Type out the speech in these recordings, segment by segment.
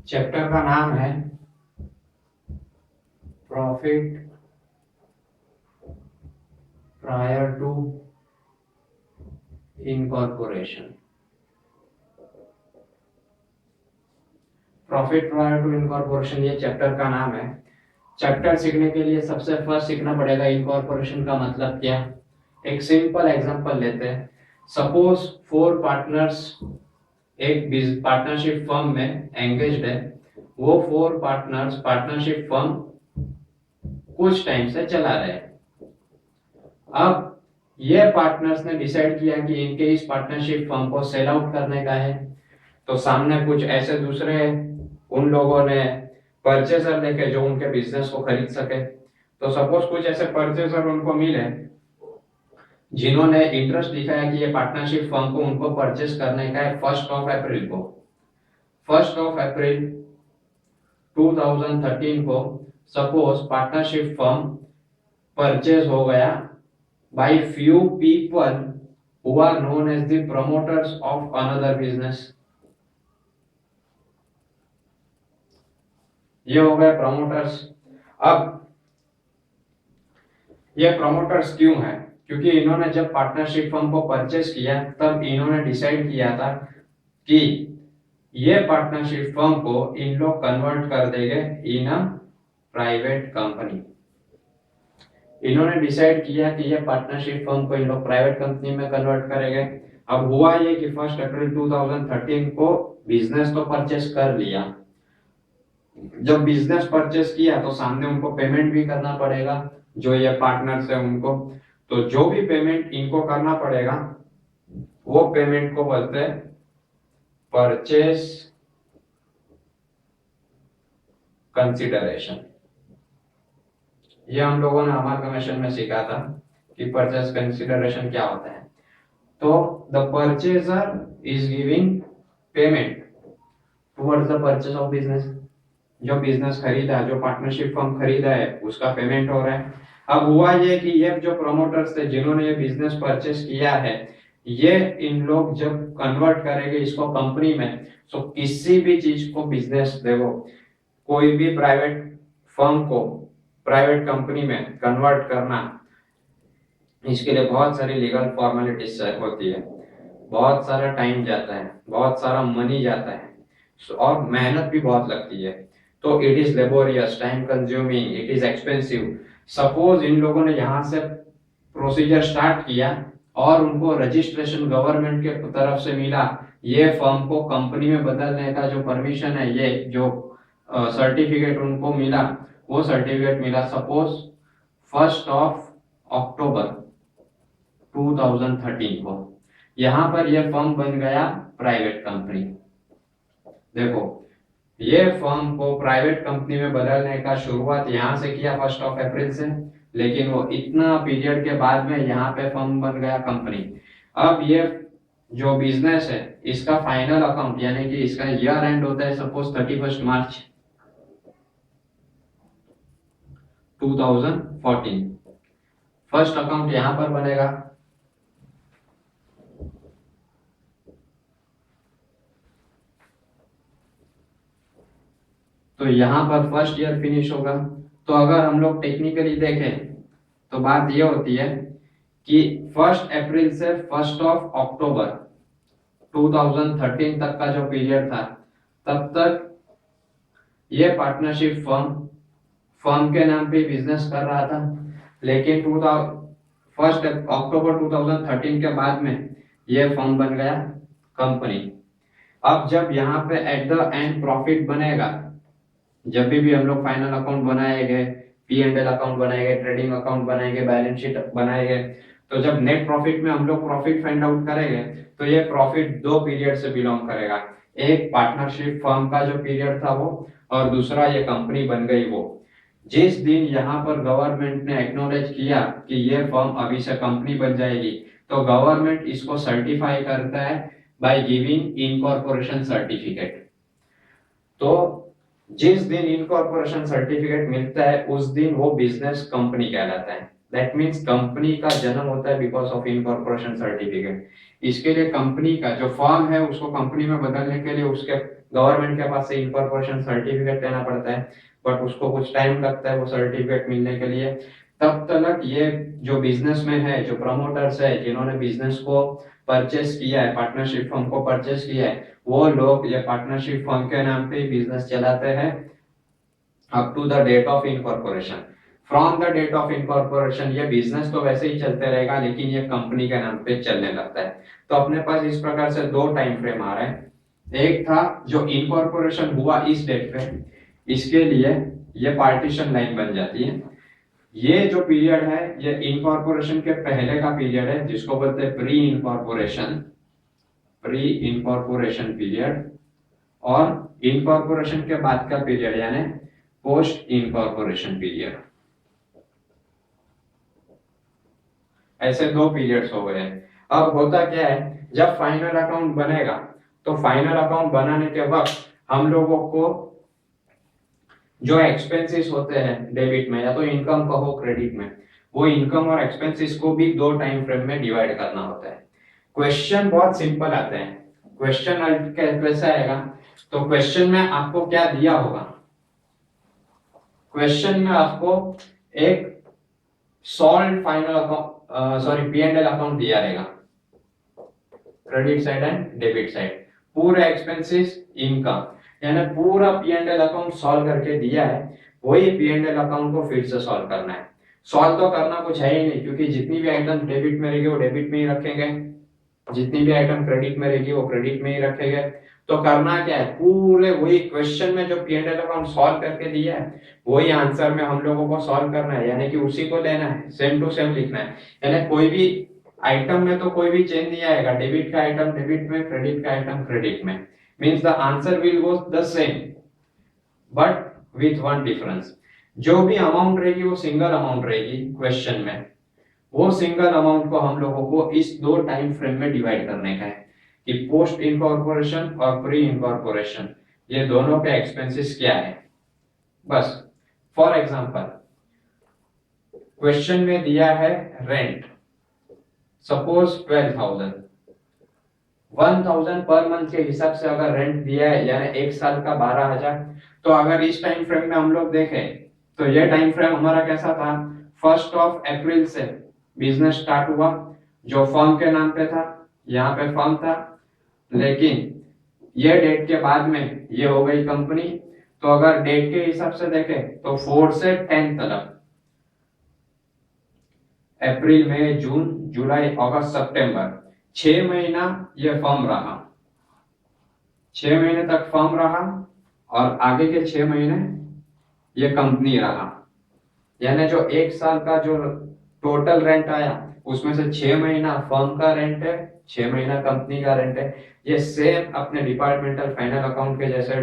Chapter का नाम है profit prior to incorporation. Profit prior to incorporation ये चैप्टर का नाम है। चैप्टर सीखने के लिए सबसे फर्स्ट सीखना पड़ेगा इनकॉर्पोरेशन का मतलब क्या। एक सिंपल एग्जांपल लेते हैं। सपोज 4 पार्टनर्स एक पार्टनरशिप फर्म में एंगेज्ड है। वो 4 पार्टनर्स पार्टनरशिप फर्म कुछ टाइम से चला रहे हैं। अब ये पार्टनर्स ने डिसाइड किया कि इनके इस पार्टनरशिप फर्म को सेल आउट करने का है। तो सामने कुछ ऐसे दूसरे उन लोगों ने परचेजर देखे जो उनके बिजनेस को खरीद सके। तो सपोज कुछ ऐसे परचेजर उनको मिले जिन्होंने इंटरेस्ट दिखाया कि ये पार्टनरशिप फर्म को उनको परचेस करने का है 1 अप्रैल को। 1 अप्रैल 2013 को सपोज पार्टनरशिप फर्म परचेज हो गया by few people who are known as the promoters of another business। ये हो गए प्रमोटर्स। अब ये प्रमोटर्स क्यों है? क्योंकि इन्होंने जब पार्टनरशिप फर्म को परचेस किया तब इन्होंने डिसाइड किया था कि ये पार्टनरशिप फर्म को इन लोग कन्वर्ट कर देंगे इन अ प्राइवेट कंपनी। इन्होंने डिसाइड किया कि ये पार्टनरशिप फर्म को इन लोग प्राइवेट कंपनी में कन्वर्ट करेंगे। अब हुआ ये कि 1 अप्रैल 2013 को बिजनेस तो परचेस कर लिया। जब बिजनेस परचेस किया तो सामने उनको पेमेंट भी करना पड़ेगा जो ये पार्टनर्स है उनको। तो जो भी पेमेंट इनको करना पड़ेगा वो पेमेंट को बोलते हैं परचेस कंसिडरेशन। ये हम लोगों ने अमालगमेशन में सीखा था कि परचेस कंसिडरेशन क्या होता है। तो the purchaser is giving payment towards the purchase of business. जो बिजनेस खरीदा, जो पार्टनरशिप फर्म खरीदा है उसका पेमेंट हो रहा है। अब हुआ ये कि ये जो प्रमोटर्स थे जिन्होंने ये बिजनेस परचेस किया है, ये इन लोग जब कन्वर्ट करेंगे इसको कंपनी में, तो किसी भी चीज को बिजनेस देखो, कोई भी प्राइवेट फर्म को प्राइवेट कंपनी में कन्वर्ट करना, इसके लिए बहुत सारी लीगल फॉर्मेलिटीज होती है, बहुत सारा टाइम जाता है, बहुत सारा मनी जाता है और मेहनत भी बहुत लगती है। तो it is laborious, time consuming, it is expensive. Suppose in लोगों ने यहाँ से प्रोसीजर स्टार्ट किया और उनको रजिस्ट्रेशन गवर्नमेंट के तरफ से मिला, ये फर्म को कंपनी में बदलने का जो परमिशन है, ये जो सर्टिफिकेट उनको मिला, वो सर्टिफिकेट मिला सपोज 1 अक्टूबर 2013 को। यहां पर यह फर्म बन गया प्राइवेट कंपनी। देखो, ये फर्म को प्राइवेट कंपनी में बदलने का शुरुआत यहां से किया 1 अप्रैल से, लेकिन वो इतना पीरियड के बाद में यहाँ पे फर्म बन गया कंपनी। अब ये जो बिजनेस है इसका फाइनल अकाउंट यानी कि इसका ईयर एंड होता है सपोज 31 मार्च 2014। फर्स्ट अकाउंट यहां पर बनेगा। तो यहां पर फर्स्ट ईयर फिनिश होगा। तो अगर हम लोग टेक्निकली देखें तो बात यह होती है कि 1 अप्रैल से 1 अक्टूबर 2013 तक का जो पीरियड था, तब तक ये पार्टनरशिप फर्म के नाम पे बिजनेस कर रहा था। लेकिन 1 अक्टूबर 2013 के बाद में ये फर्म बन गया कंपनी। अब जब यहाँ पे एट द एंड प्रॉफिट बनेगा, जब भी हम लोग फाइनल अकाउंट बनाएंगे, P&L अकाउंट बनाएंगे, ट्रेडिंग अकाउंट बनाएंगे, बैलेंस शीट बनाएंगे, तो जब नेट प्रॉफिट में हम लोग प्रॉफिट फाइंड आउट करेंगे तो ये प्रॉफिट 2 पीरियड से बिलोंग करेगा। एक पार्टनरशिप फर्म का जो पीरियड था वो, और दूसरा ये कंपनी बन गई वो। जिस दिन यहाँ पर गवर्नमेंट ने एक्नॉलेज किया कि ये फर्म अभी से कंपनी बन जाएगी, तो गवर्नमेंट इसको सर्टिफाई करता है बाय गिविंग इनकॉर्पोरेशन सर्टिफिकेट। तो जिस दिन इनकॉर्पोरेशन सर्टिफिकेट मिलता है उस दिन वो बिजनेस कंपनी कहलाता है। दैट मीन्स कंपनी का जन्म होता है बिकॉज ऑफ इनकॉर्पोरेशन सर्टिफिकेट। इसके लिए कंपनी का जो फॉर्म है उसको कंपनी में बदलने के लिए उसके गवर्नमेंट के पास से इनकॉर्पोरेशन सर्टिफिकेट लेना पड़ता है, बट उसको कुछ टाइम लगता है वो सर्टिफिकेट मिलने के लिए। तब तक ये जो बिजनेस में है, जो प्रमोटर्स है, जिन्होंने बिजनेस को परचेस किया है, पार्टनरशिप फर्म को परचेस किया है, वो लोग ये पार्टनरशिप फर्म के नाम पे बिजनेस चलाते हैं up to the date of incorporation. From the date of incorporation ये बिजनेस तो वैसे ही चलते रहेगा, लेकिन ये कंपनी के नाम पे चलने लगता है। तो अपने पास इस प्रकार से दो टाइम फ्रेम आ रहे हैं। एक था जो इनकॉर्पोरेशन हुआ इस डेट पे, इसके लिए ये पार्टीशन लाइन बन जाती है। ये जो पीरियड है ये इनकॉर्पोरेशन के पहले का पीरियड है, जिसको बोलते हैं प्री इनकॉर्पोरेशन पीरियड, और इनकॉर्पोरेशन के बाद का पीरियड यानी पोस्ट इनकॉर्पोरेशन पीरियड। ऐसे दो पीरियड्स हो गए। अब होता क्या है, जब फाइनल अकाउंट बनेगा तो फाइनल अकाउंट बनाने के वक्त हम लोगों को जो एक्सपेंसेस होते हैं डेबिट में, या तो इनकम कहो क्रेडिट में, वो इनकम और एक्सपेंसेस को भी दो टाइम फ्रेम में डिवाइड करना होता है। क्वेश्चन बहुत सिंपल आते हैं। क्वेश्चन कैसे आएगा, तो क्वेश्चन में आपको क्या दिया होगा, क्वेश्चन में आपको एक solve final account P&L account दिया रहेगा, credit side and debit side, पूरे एक्सपेंसेस इनकम, यानी पूरा P&L अकाउंट सॉल्व करके दिया है, वही P&L अकाउंट को फिर से सॉल्व करना है। सॉल्व तो करना कुछ है ही नहीं, क्योंकि जितनी भी आइटम डेबिट में रहेगी वो डेबिट में ही रखेंगे, जितनी भी आइटम क्रेडिट में रहेगी वो क्रेडिट में ही रखेंगे। तो करना क्या है, पूरे वही क्वेश्चन में जो P&L अकाउंट सॉल्व करके दिया है वही आंसर में हम लोगों को सॉल्व करना है, यानी कि उसी को लेना है, सेम टू सेम लिखना है। यानी कोई भी आइटम में तो कोई भी चेंज नहीं आएगा, डेबिट का आइटम डेबिट में, क्रेडिट का आइटम क्रेडिट में, means the answer will go the same but with one difference. जो भी अमाउंट रहेगी वो सिंगल अमाउंट रहेगी क्वेश्चन में, वो सिंगल अमाउंट को हम लोगों को इस दो टाइम फ्रेम में डिवाइड करने का है कि पोस्ट इनकॉर्पोरेशन और प्री इनकॉर्पोरेशन ये दोनों के एक्सपेंसेस क्या है। बस फॉर एग्जांपल क्वेश्चन में दिया है रेंट, सपोज 12,000 पर मंथ के हिसाब से अगर रेंट दिया है, यानी एक साल का 12,000, तो अगर इस टाइम फ्रेम में हम लोग देखें तो ये टाइम फ्रेम हमारा कैसा था, 1 अप्रैल से बिजनेस स्टार्ट हुआ, जो फर्म के नाम पे था, यहाँ पे फर्म था, लेकिन ये डेट के बाद में ये हो गई कंपनी। तो अगर डेट के हिसाब से देखें तो 4 से 10 तक, अप्रैल मई जून जुलाई अगस्त सितंबर, 6 महीना ये फर्म रहा, 6 महीने तक फर्म रहा, और आगे के 6 महीने ये कंपनी रहा। यानी जो एक साल का जो टोटल रेंट आया उसमें से 6 महीना फर्म का रेंट है, 6 महीना कंपनी का रेंट है। ये सेम अपने डिपार्टमेंटल फाइनल अकाउंट के जैसे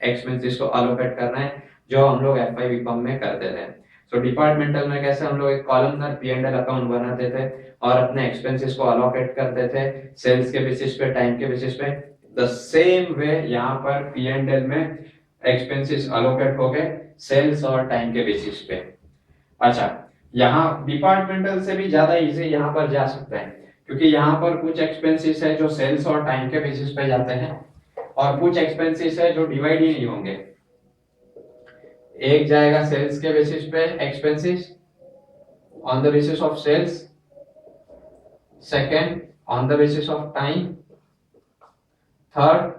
एक्सपेंसेस को अलोकेट करना है, जो हम लोग एफआई बीकॉम में करते थे। सो डिपार्टमेंटल में कैसे हम लोग एक कॉलमनर P&L अकाउंट बनाते थे और अपने एक्सपेंसेस को अलोकेट करते थे सेल्स के बेसिस पे, टाइम के बेसिस पे, द सेम वे यहाँ पर P&L में एक्सपेंसेस अलोकेट हो गए सेल्स और टाइम के बेसिस पे। अच्छा, यहाँ डिपार्टमेंटल से भी ज्यादा इजी यहाँ पर जा सकता है, क्योंकि यहाँ पर कुछ एक्सपेंसेस है जो सेल्स और टाइम के बेसिस पे जाते हैं, और कुछ एक्सपेंसेस है जो डिवाइड ही नहीं होंगे। एक जाएगा सेल्स के बेसिस पे expenses on the basis of sales, second on the basis of time, third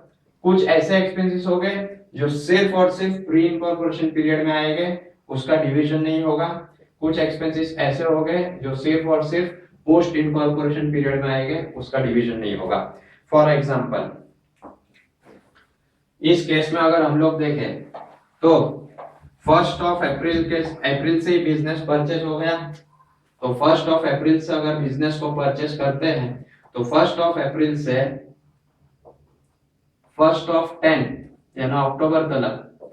कुछ ऐसे एक्सपेंसेस हो गए जो सिर्फ और सिर्फ प्री इनकॉर्पोरेशन पीरियड में आएंगे, उसका डिवीजन नहीं होगा। कुछ एक्सपेंसेस ऐसे हो गए जो सिर्फ और सिर्फ पोस्ट इनकॉर्पोरेशन पीरियड में आएंगे, उसका डिवीजन नहीं होगा। फॉर एग्जांपल इस केस में अगर हम लोग देखें तो 1 अप्रैल से ही बिजनेस परचेज हो गया, तो 1 अप्रैल से अगर बिजनेस को परचेज करते हैं तो 1 अप्रैल से 10 यानी अक्टूबर तक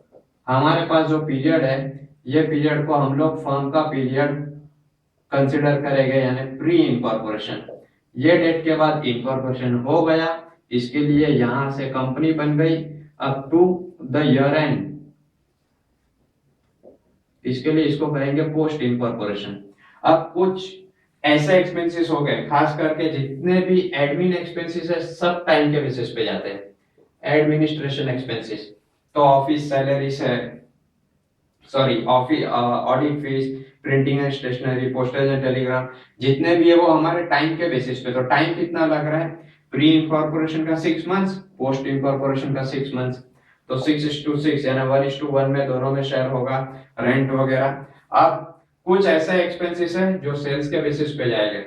हमारे पास जो पीरियड है, ये पीरियड को हम लोग फर्म का पीरियड कंसिडर करेंगे, यानी प्री इनकॉर्पोरेशन। ये डेट के बाद इनकॉर्पोरेशन हो गया, इसके लिए यहां से कंपनी बन गई up to the year end, इसके लिए इसको कहेंगे पोस्ट इनकॉर्पोरेशन। अब कुछ ऐसे एक्सपेंसेस हो गए, खास करके जितने भी एडमिन एक्सपेंसेस है सब टाइम के बेसिस पे जाते हैं। एडमिनिस्ट्रेशन एक्सपेंसेस तो ऑफिस सैलरीज है, sorry office audit fees, printing and stationery, postal and telegram, जितने भी है वो हमारे टाइम के बेसिस पे। तो टाइम कितना लग रहा है, प्री इंकॉर्पोरेशन का 6 मंथ्स, पोस्ट इंकॉर्पोरेशन का 6 मंथ्स, तो 6:6 यानी 1:1 में दोनों में शेयर होगा, रेंट वगैरह। अब कुछ ऐसे एक्सपेंसेस है जो सेल्स के बेसिस पे जाएंगे,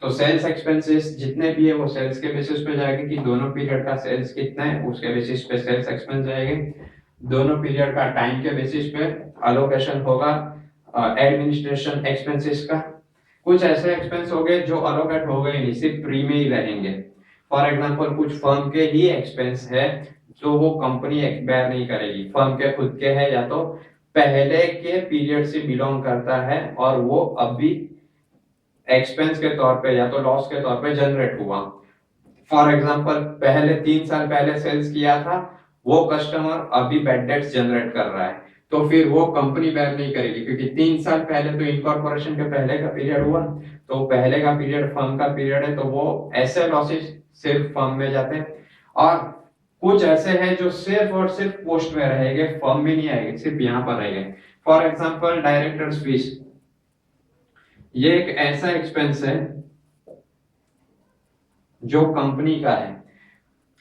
तो सेल्स एक्सपेंसेस जितने भी है वो सेल्स के बेसिस पे जाएंगे कि दोनों पीरियड का सेल्स कितना है उसके बेसिस पे सेल्स एक्सपेंस जाएंगे। दोनों पीरियड का टाइम के बेसिस पे अलोकेशन होगा एडमिनिस्ट्रेशन एक्सपेंसेस का। कुछ ऐसे एक्सपेंस हो गए जो अलोकेट हो गए नहीं, सिर्फ प्री में ही रहेंगे। फॉर एग्जांपल कुछ फर्म के ही एक्सपेंस है जो वो कंपनी बेयर नहीं करेगी, फर्म के खुद के है या तो पहले के पीरियड से बिलोंग करता है और वो अभी एक्सपेंस के तौर पे या तो लॉस के तौर पे जनरेट हुआ। फॉर एग्जांपल पहले 3 साल पहले सेल्स किया था, वो कस्टमर अभी बैड डेट्स जनरेट कर रहा है, तो फिर वो कंपनी बेयर नहीं करेगी, क्योंकि 3 साल पहले तो इनकॉर्पोरेशन के पहले का पीरियड हुआ, तो पहले का पीरियड फर्म का पीरियड है, तो वो ऐसे लॉसेस सिर्फ फर्म में जाते हैं। और कुछ ऐसे हैं जो सिर्फ और सिर्फ पोस्ट में रहेंगे, फर्म में नहीं आएंगे, सिर्फ यहाँ पर रहेंगे। फॉर एग्जाम्पल डायरेक्टर्स फीस, ये एक ऐसा एक्सपेंस है जो कंपनी का है,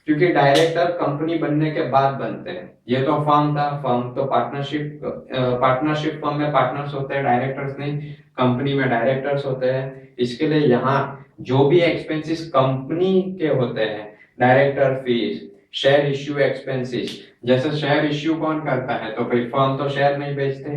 क्योंकि डायरेक्टर कंपनी बनने के बाद बनते हैं। ये तो फर्म था, फर्म तो पार्टनरशिप फर्म में पार्टनर्स होते हैं, डायरेक्टर्स नहीं, कंपनी में डायरेक्टर्स होते हैं। इसके लिए यहाँ जो भी एक्सपेंसेस कंपनी के होते हैं, director fees, share issue expenses, जैसे शेयर इश्यू कौन करता है, तो कोई फर्म तो शेयर नहीं बेचते,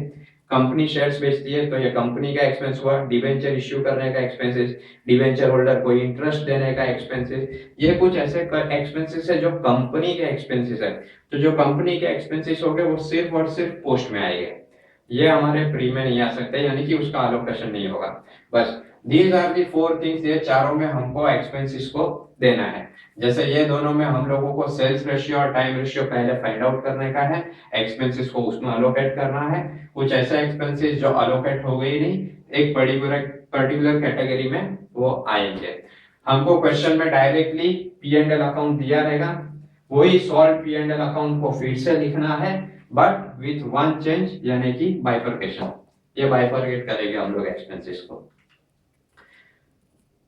कंपनी शेयर्स बेचती है, तो ये कंपनी का एक्सपेंस हुआ। डिवेंचर इश्यू करने का एक्सपेंसेस, डिवेंचर होल्डर को इंटरेस्ट देने का एक्सपेंसेस, ये कुछ ऐसे एक्सपेंसेस है जो कंपनी के एक्सपेंसेस है। तो जो कंपनी के एक्सपेंसेस हो गए वो सिर्फ और सिर्फ पोस्ट में आएंगे, ये हमारे प्री में नहीं आ सकते, यानी कि उसका अलोकेशन नहीं होगा। बस दीज आर दी 4 थिंग्स, ये चारों में हमको एक्सपेंसेस को देना है। जैसे ये दोनों में हम लोगों को सेल्स रेशियो और टाइम रेशियो पहले फाइंड आउट करने का है, एक्सपेंसेस को उसमें अलोकेट करना है। कुछ ऐसा एक्सपेंसेस जो अलोकेट हो गई नहीं, एक पर्टिकुलर कैटेगरी में वो आएंगे। हमको क्वेश्चन में डायरेक्टली P&L अकाउंट दिया रहेगा, वही सॉल्व P&L अकाउंट को फिर से लिखना है, बट विथ वन चेंज, यानी कि बाइफरकेशन। ये बाइफरकेट करेंगे हम लोग एक्सपेंसेस को।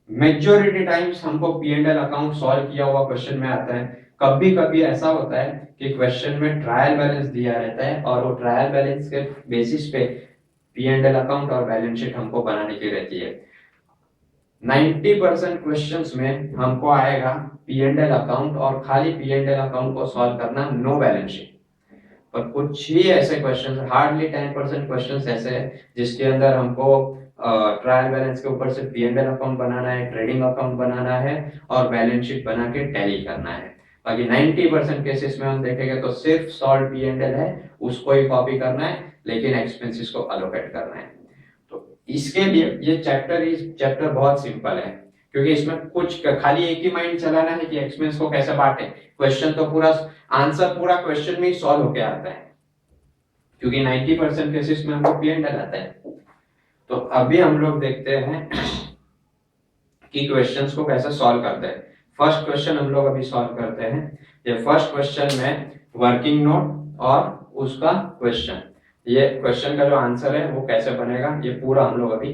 मेजॉरिटी टाइम्स हमको P&L अकाउंट सॉल्व किया हुआ क्वेश्चन में आता है। कभी कभी ऐसा होता है कि क्वेश्चन में ट्रायल बैलेंस दिया रहता है और वो ट्रायल बैलेंस के बेसिस पे P&L अकाउंट और बैलेंस शीट हमको बनाने की रहती है। 90% क्वेश्चंस में हमको आएगा P&L अकाउंट और खाली P&L अकाउंट को सॉल्व करना, नो बैलेंस शीट। पर कुछ ही ऐसे क्वेश्चंस, हार्डली 10% क्वेश्चंस ऐसे हैं जिसके अंदर हमको ट्रायल बैलेंस के ऊपर से P&L अकाउंट बनाना है, ट्रेडिंग अकाउंट बनाना है और बैलेंस शीट बना के टैली करना है। बाकी 90% केसेस में हम देखेंगे तो सिर्फ सॉल्व P&L है, उसको ही कॉपी करना है, लेकिन एक्सपेंसेस को अलोकेट करना है। तो इसके लिए ये चैप्टर बहुत सिंपल है, क्योंकि इसमें कुछ खाली एक ही माइंड चलाना है कि एक्सपेंस को कैसे बांटे। क्वेश्चन तो पूरा आंसर पूरा क्वेश्चन में ही सॉल्व होके आता है, क्योंकि 90% केसेस में हमको P&L आता है। तो अभी हम लोग देखते हैं कि क्वेश्चंस को कैसे सॉल्व करते हैं। फर्स्ट क्वेश्चन हम लोग अभी सॉल्व करते हैं। ये फर्स्ट क्वेश्चन में वर्किंग नोट और उसका क्वेश्चन, ये क्वेश्चन का जो आंसर है वो कैसे बनेगा, ये पूरा हम लोग अभी